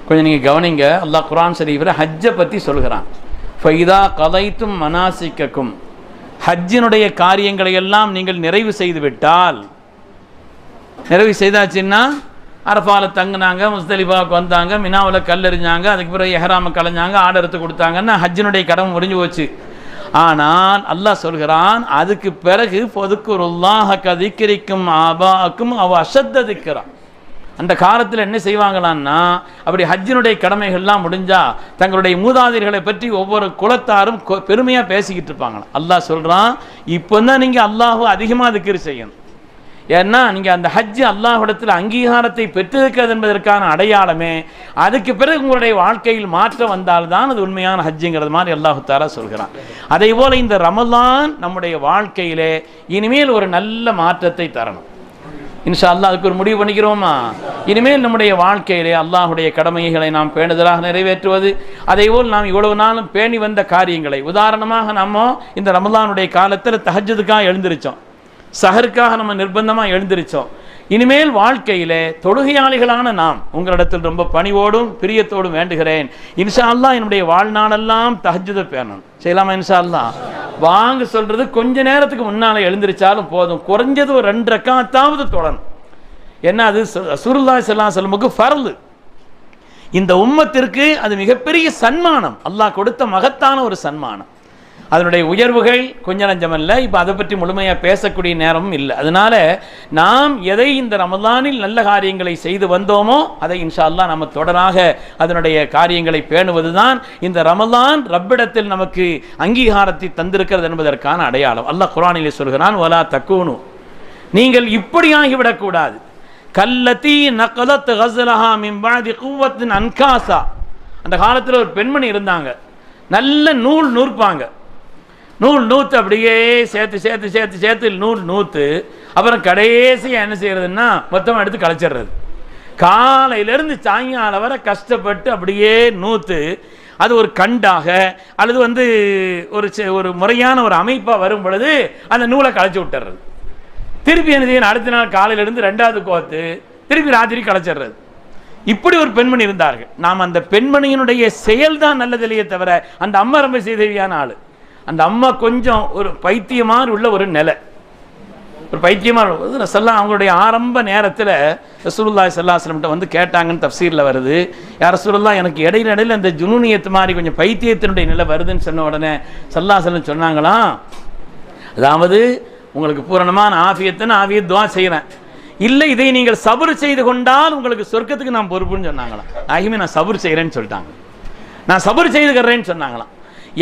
கொஞ்சம் நீங்கள் கவனிங்க. அல்லாஹ் குர்ஆன் ஷரீஃபில் ஹஜ்ஜை பற்றி சொல்கிறான். ஃபைதா கதைத்தும் மனாசிக்கக்கும், ஹஜ்ஜினுடைய காரியங்களை எல்லாம் நீங்கள் நிறைவு செய்து விட்டால், நிறைவு செய்தாச்சுன்னா அரஃபாவில் தங்கினாங்க, முஸ்தலிஃபாவுக்கு வந்தாங்க, மினாவில் கல்லெறிஞ்சாங்க, அதுக்கு பிறகு எஹ்ராம கலைஞ்சாங்க, ஆர்டர் கொடுத்தாங்கன்னா ஹஜ்ஜினுடைய கடமை முடிஞ்சு போச்சு. ஆனால் அல்லாஹ் சொல்கிறான், அதுக்கு பிறகு ஃபதுக்குருல்லாஹ கதிக்ரிக்கும் ஆபாக்கும் அவ அஷத்த திக்ரா. அந்த காலத்தில் என்ன செய்வாங்களான்னா, அப்படி ஹஜ்ஜினுடைய கடமைகள்லாம் முடிஞ்சால் தங்களுடைய மூதாதையர்களை பற்றி ஒவ்வொரு குலத்தாரும் பெருமையாக பேசிக்கிட்டு இருப்பாங்களாம். அல்லாஹ் சொல்கிறான், இப்போ தான் நீங்கள் அல்லாஹ்வை அதிகமாக திக்ர் செய்யணும். ஏன்னா நீங்கள் அந்த ஹஜ்ஜு அல்லாஹ்விடத்தில் அங்கீகாரத்தை பெற்றிருக்கிறது என்பதற்கான அடையாளமே. அதுக்கு பிறகு உங்களுடைய வாழ்க்கையில் மாற்றம் வந்தால்தான் அது உண்மையான ஹஜ்ஜுங்கிறது மாதிரி அல்லாஹ் தஆலா சொல்கிறான். அதே போல் இந்த ரமலான் நம்முடைய வாழ்க்கையிலே இனிமேல் ஒரு நல்ல மாற்றத்தை தரணும். இன்ஷா அல்லாஹ் அதுக்கு ஒரு முடிவு பண்ணிக்கிறோமா? இனிமேல் நம்முடைய வாழ்க்கையிலே அல்லாஹுடைய கடமைகளை நாம் பேணுதலாக நிறைவேற்றுவது, அதேபோல் நாம் இவ்வளவு நாளும் பேணி வந்த காரியங்களை, உதாரணமாக நம்ம இந்த ரமலானுடைய காலத்தில் தஹஜ்ஜுதுக்காக எழுந்திருச்சோம், சஹருக்காக நம்ம நிர்பந்தமாக எழுந்திருச்சோம். இனிமேல் வாழ்க்கையிலே தொழுகையாளிகளான நாம் உங்களிடத்தில் ரொம்ப பணிவோடும் பிரியத்தோடும் வேண்டுகிறேன், இன்ஷா அல்லாஹ் என்னுடைய வாழ்நாளெல்லாம் தஹஜ்ஜுதை பேணணும். செய்யலாமா? இன்ஷா அல்லாஹ் வாங்க சொல்றது கொஞ்ச நேரத்துக்கு முன்னால் எழுந்திருச்சாலும் போதும், குறைஞ்சது ஒரு 2 ரக்காத்தாவது தொடரணும். என்ன, அது ரசூலுல்லாஹி ஸல்லல்லாஹு அலைஹி வஸல்லம் ஃபர்லு. இந்த உம்மத்திற்கு அது மிகப்பெரிய சன்மானம், அல்லாஹ் கொடுத்த மகத்தான ஒரு சன்மானம். அதனுடைய உயர்வுகள் கொஞ்சம் நஞ்சமல்ல. இப்போ அதை பற்றி முழுமையாக பேசக்கூடிய நேரமும் இல்லை. அதனால நாம் எதை இந்த ரமலானில் நல்ல காரியங்களை செய்து வந்தோமோ அதை இன்ஷா அல்லாஹ் நம்ம தொடராக அதனுடைய காரியங்களை பேணுவது தான் இந்த ரமலான் ரப்பிடத்தில் நமக்கு அங்கீகாரத்தை தந்திருக்கிறது என்பதற்கான அடையாளம். அல்லாஹ் குர்ஆனிலே சொல்கிறான், வலா தக்கூனு, நீங்கள் இப்படி ஆகிவிடக்கூடாது, கல்லதி நகலத் கஸ்லஹா மின் பஅதி குவத்தின் அன்காசா. அந்த காலத்தில் ஒரு பெண்மணி இருந்தாங்க, நல்ல நூல் நூற்பாங்க. நூல் நூற்று அப்படியே சேர்த்து சேர்த்து சேர்த்து சேர்த்து நூல் நூற்று அப்புறம் கடைசியாக என்ன செய்யறதுன்னா மொத்தமாக எடுத்து கலைச்சிடுறது. காலையிலேருந்து சாயங்காலம் வரை கஷ்டப்பட்டு அப்படியே நூற்று அது ஒரு கண்டாக அல்லது ஒரு முறையான ஒரு அமைப்பாக வரும் பொழுது அந்த நூலை கலைச்சி விட்டுறது. திருப்பி என்ன செய்யணும், அடுத்த நாள் காலையிலேருந்து 2வது கோத்து திருப்பி ராத்திரி கலைச்சிடுறது. இப்படி ஒரு பெண்மணி இருந்தார்கள். நாம் அந்த பெண்மணியினுடைய செயல்தான் நல்லதில்லையே தவிர அந்த அம்மா ரொம்ப செய்தவியான ஆள். அந்த அம்மா கொஞ்சம் ஒரு பைத்தியமாக உள்ள ஒரு நிலை, ஒரு பைத்தியமாக ரசூலுல்லாஹ் அவங்களுடைய ஆரம்ப நேரத்தில் ரசூலுல்லாஹி ஸல்லல்லாஹு அலைஹி வஸல்லம் வந்து கேட்டாங்கன்னு தஃப்சீரில் வருது. யா ரசூலுல்லாஹ், எனக்கு இடையில அந்த ஜுனூனியத்து மாதிரி கொஞ்சம் பைத்தியத்தினுடைய நிலை வருதுன்னு சொன்ன உடனே ஸல்லல்லாஹு அலைஹி வஸல்லம் சொன்னாங்களாம், அதாவது உங்களுக்கு பூரணமான ஆஃபியத் துஆ செய்கிறேன், இல்லை இதை நீங்கள் சபுர் செய்து கொண்டால் உங்களுக்கு சொர்க்கத்துக்கு நான் பொறுப்புன்னு சொன்னாங்களாம். ஆகியுமே நான் சபுர் செய்கிறேன்னு சொல்லிட்டாங்க, நான் சபுர் செய்துக்கிறேன்னு சொன்னாங்களாம்.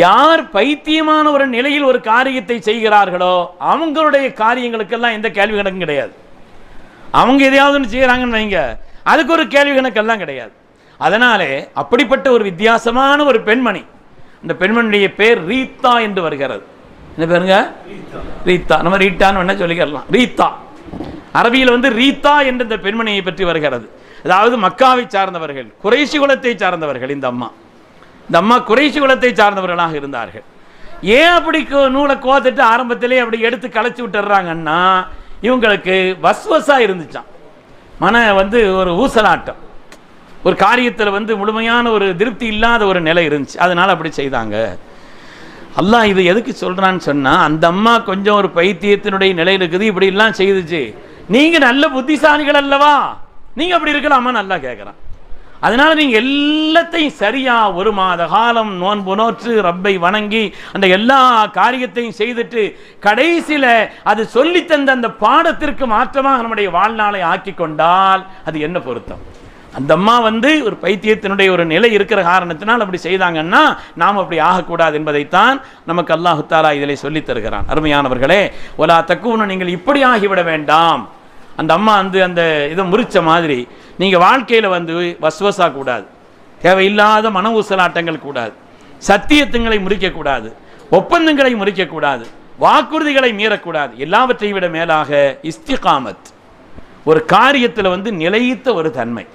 யார் பைத்தியமான ஒரு நிலையில் ஒரு காரியத்தை செய்கிறார்களோ அவங்களுடைய காரியங்களுக்கெல்லாம் எந்த கேள்வி கணக்கும் கிடையாது. அவங்க எதையாவது ஒன்று செய்கிறாங்கன்னு வைங்க, அதுக்கு ஒரு கேள்வி கணக்கெல்லாம் கிடையாது. அதனாலே அப்படிப்பட்ட ஒரு வித்தியாசமான ஒரு பெண்மணி, அந்த பெண்மணியுடைய பேர் ரீத்தா என்று வருகிறது. என்ன பேருங்க? ரீத்தா. நம்ம ரீட்டான்னு வேணா சொல்லிக்கலாம். ரீத்தா அரபியில் ரீத்தா என்று இந்த பெண்மணியை பற்றி வருகிறது. அதாவது மக்காவை சார்ந்தவர்கள், குறைஷி குலத்தை சார்ந்தவர்கள். இந்த அம்மா குறைஷி குலத்தை சார்ந்தவர்களாக இருந்தார்கள். ஏன் அப்படி நூலை கோத்துட்டு ஆரம்பத்திலே அப்படி எடுத்து கலைச்சி விட்டுறாங்கன்னா, இவங்களுக்கு வஸ்வசா இருந்துச்சான், மன ஒரு ஊசலாட்டம், ஒரு காரியத்தில் முழுமையான ஒரு திருப்தி இல்லாத ஒரு நிலை இருந்துச்சு. அதனால அப்படி செய்தாங்க. அல்லாஹ் இது எதுக்கு சொல்றான்னு சொன்னா, அந்த அம்மா கொஞ்சம் ஒரு பைத்தியத்தினுடைய நிலையில் இருக்குது, இப்படி எல்லாம் செய்துச்சு, நீங்க நல்ல புத்திசாலிகள் அல்லவா, நீங்க அப்படி இருக்கலாமா நல்லா கேட்குறான். அதனால நீங்க எல்லாத்தையும் சரியா 1 மாத காலம் நோன்பு நோற்று ரப்பை வணங்கி அந்த எல்லா காரியத்தையும் செய்துட்டு கடைசியில அது சொல்லித்தந்த அந்த பாடத்திற்கு மாற்றமாக நம்முடைய வாழ்நாளை ஆக்கி கொண்டால் அது என்ன பொருத்தம்? அந்த அம்மா ஒரு பைத்தியத்தினுடைய ஒரு நிலை இருக்கிற காரணத்தினால் அப்படி செய்தாங்கன்னா நாம் அப்படி ஆகக்கூடாது என்பதைத்தான் நமக்கு அல்லாஹ் தஆலா இதிலே சொல்லித் தருகிறான். அருமையானவர்களே, ஒலா தக்கூனு, நீங்கள் இப்படி ஆகிவிட வேண்டாம். அந்த அம்மா அந்த இதை முறிச்ச மாதிரி நீங்கள் வாழ்க்கையில் வஸ்வசா கூடாது, தேவையில்லாத மன ஊசலாட்டங்கள் கூடாது, சத்தியத்துங்களை முறிக்கக்கூடாது, ஒப்பந்தங்களை முறிக்கக்கூடாது, வாக்குறுதிகளை மீறக்கூடாது. எல்லாவற்றையும் விட மேலாக இஸ்திகாமத், ஒரு காரியத்தில் நிலைத்த ஒரு தன்மை,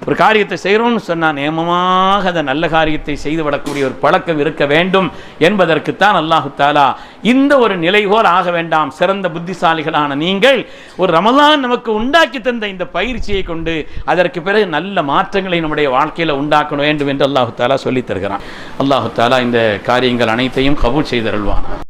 ஒரு காரியத்தை செய்கிறோம்னு சொன்னால் நியமமாக அந்த நல்ல காரியத்தை செய்துவிடக்கூடிய ஒரு பழக்கம் இருக்க வேண்டும் என்பதற்குத்தான் அல்லாஹு தாலா இந்த ஒரு நிலை போல் ஆக வேண்டாம். சிறந்த புத்திசாலிகளான நீங்கள் ஒரு ரமலான் நமக்கு உண்டாக்கி தந்த இந்த பயிற்சியை கொண்டு அதற்கு பிறகு நல்ல மாற்றங்களை நம்முடைய வாழ்க்கையில் உண்டாக்க வேண்டும் என்று அல்லாஹு தாலா சொல்லித் தருகிறான். அல்லாஹு தாலா இந்த காரியங்கள் அனைத்தையும் கபூல் செய்தருள்வான்.